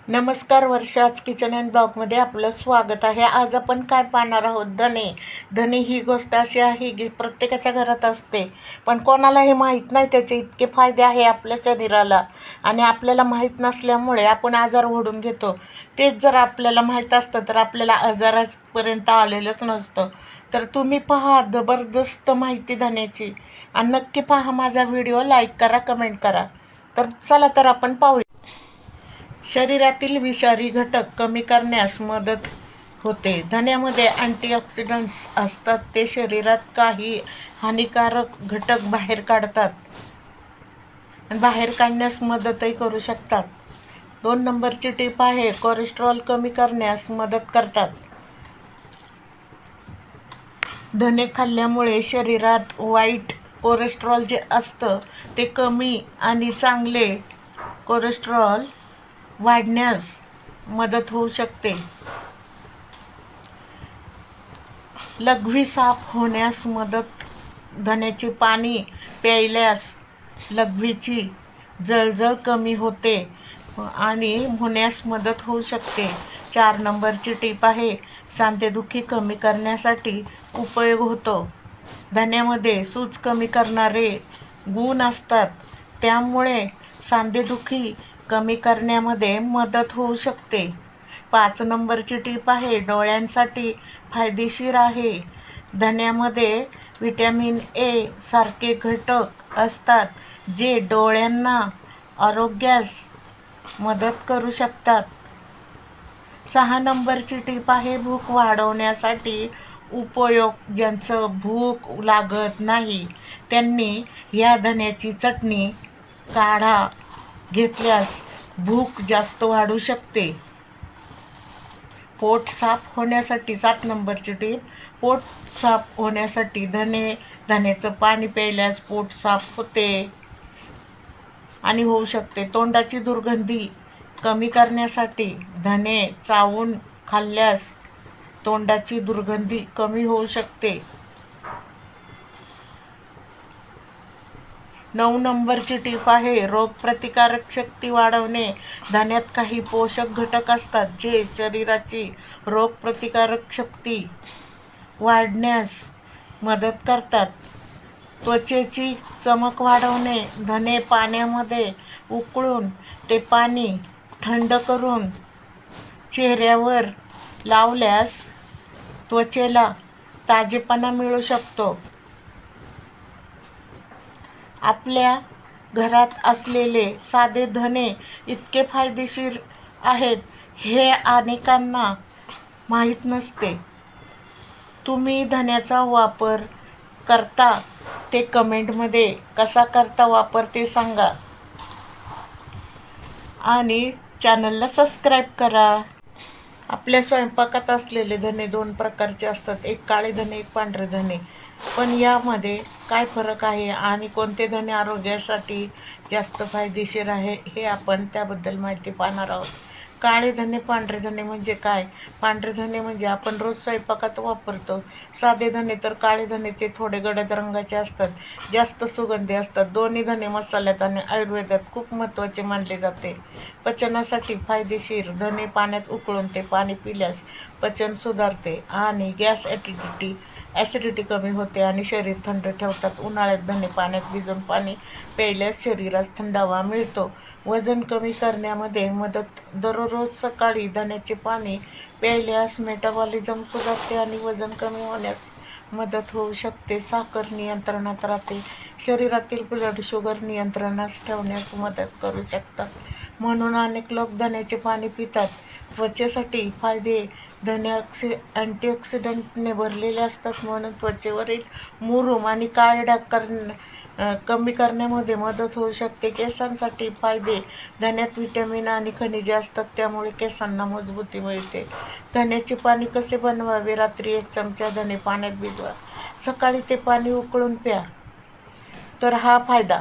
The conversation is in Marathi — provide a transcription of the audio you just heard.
नमस्कार, वर्षाच किचन अँड ब्लॉगमध्ये आपलं स्वागत आहे. आज आपण काय पाहणार आहोत? धने. धने ही गोष्ट अशी आहे की प्रत्येकाच्या घरात असते, पण कोणालाही माहीत नाही त्याचे इतके फायदे आहे आपल्या शरीराला. आणि आपल्याला माहीत नसल्यामुळे आपण आजार ओढून घेतो. तेच जर आपल्याला माहीत असतं तर आपल्याला आजारापर्यंत आलेलंच नसतं. तर तुम्ही पहा, जबरदस्त माहिती धन्याची. आणि नक्की पहा माझा व्हिडिओ, लाईक करा, कमेंट करा. तर चला तर आपण पाहूया. शरीरातील विषारी घटक कमी करण्यास मदत होते. धन्यामध्ये अँटीऑक्सिडंट्स असतात, ते शरीरात काही हानिकारक घटक बाहेर काढतात आणि बाहेर काढण्यास मदतही करू शकतात. 2 नंबरची टीप आहे, कोलेस्ट्रॉल कमी करण्यास मदत करतात. धने खाल्ल्यामुळे शरीरात वाईट कोलेस्ट्रॉल जे असतं ते कमी आणि चांगले कोलेस्ट्रॉल वाढण्यास मदत होऊ शकते. लघवी साफ होण्यास मदत. धन्याचे पाणी प्यायल्यास लघवीची जळजळ कमी होते आणि होण्यास मदत होऊ शकते. 4 नंबरची टीप आहे, सांधेदुखी कमी करण्यासाठी उपयोग होतो. धन्यामध्ये सूज कमी करणारे गुण असतात, त्यामुळे सांधेदुखी कमी करण्यामध्ये मदत होऊ शकते. 5 नंबरची टीप आहे, डोळ्यांसाठी फायदेशीर आहे. धन्यामध्ये व्हिटॅमिन ए सारखे घटक असतात, जे डोळ्यांना आरोग्यास मदत करू शकतात. 6 नंबरची टीप आहे, भूक वाढवण्यासाठी उपयोग. ज्यांचं भूक लागत नाही त्यांनी या धन्याची चटणी, काढा घेतल्यास भूक जास्त वाढू शकते. पोट साफ होण्यासाठी 7 नंबरची टीप, पोट साफ होण्यासाठी धन्याचं पाणी प्यायल्यास पोट साफ होते आणि होऊ शकते. तोंडाची दुर्गंधी कमी करण्यासाठी धने चावून खाल्ल्यास तोंडाची दुर्गंधी कमी होऊ शकते. 9 नंबरची टीप आहे, रोगप्रतिकारक शक्ती वाढवणे. धान्यात काही पोषक घटक असतात, जे शरीराची रोगप्रतिकारक शक्ती वाढण्यास मदत करतात. त्वचेची चमक वाढवणे. धने पाण्यामध्ये उकळून ते पाणी थंड करून चेहऱ्यावर लावल्यास त्वचेला ताजेपणा मिळू शकतो. आपल्या घरात असलेले साधे धने इतके फायदेशीर आहेत हे अनेकांना माहीत नसते. तुम्ही धन्याचा वापर करता ते कमेंटमध्ये कसा करता वापर ते सांगा आणि चॅनलला सबस्क्राईब करा. आपल्या स्वयंपाकात असलेले धने 2 प्रकारचे असतात, एक काळे धने, एक पांढरे धने. पण यामध्ये काय फरक आहे आणि कोणते धने आरोग्यासाठी जास्त फायदेशीर आहे हे आपण त्याबद्दल माहिती पाहणार आहोत. काळे धने, पांढरे धने म्हणजे काय? पांढरे धने म्हणजे आपण रोज स्वयंपाकात वापरतो. साधे धने तर काळे धने ते थोडे गडद रंगाचे असतात, जास्त सुगंधी असतात. दोन्ही धने मसाल्यात आणि आयुर्वेदात खूप महत्त्वाचे मानले जाते. पचनासाठी फायदेशीर. धने पाण्यात उकळून ते पाणी पिल्यास पचन सुधारते आणि गॅस ॲसिडिटी कमी होते आणि शरीर थंड ठेवतात. उन्हाळ्यात धने पाण्यात भिजवून पाणी प्यायल्यास शरीरात थंडावा मिळतो. वजन कमी करण्यामध्ये मदत. दररोज सकाळी धन्याचे पाणी प्यायल्यास मेटाबॉलिझम सुधारते आणि वजन कमी होण्यास मदत होऊ शकते. साखर नियंत्रणात राहते. शरीरातील ब्लड शुगर नियंत्रणात ठेवण्यास मदत करू शकतात, म्हणून अनेक लोक धन्याचे पाणी पितात. त्वचेसाठी फायदे. धने अँटीऑक्सिडंटने भरलेले असतात, म्हणून त्वचेवरील मुरूम आणि काळे डाग कमी करण्यामध्ये मदत होऊ शकते. केसांसाठी फायदे. धन्यात व्हिटॅमिन आणि खनिजे असतात, त्यामुळे केसांना मजबूती मिळते. धन्याचे पाणी कसे बनवावे? रात्री 1 चमचा धने पाण्यात भिजवा, सकाळी ते पाणी उकळून प्या. तर हा फायदा.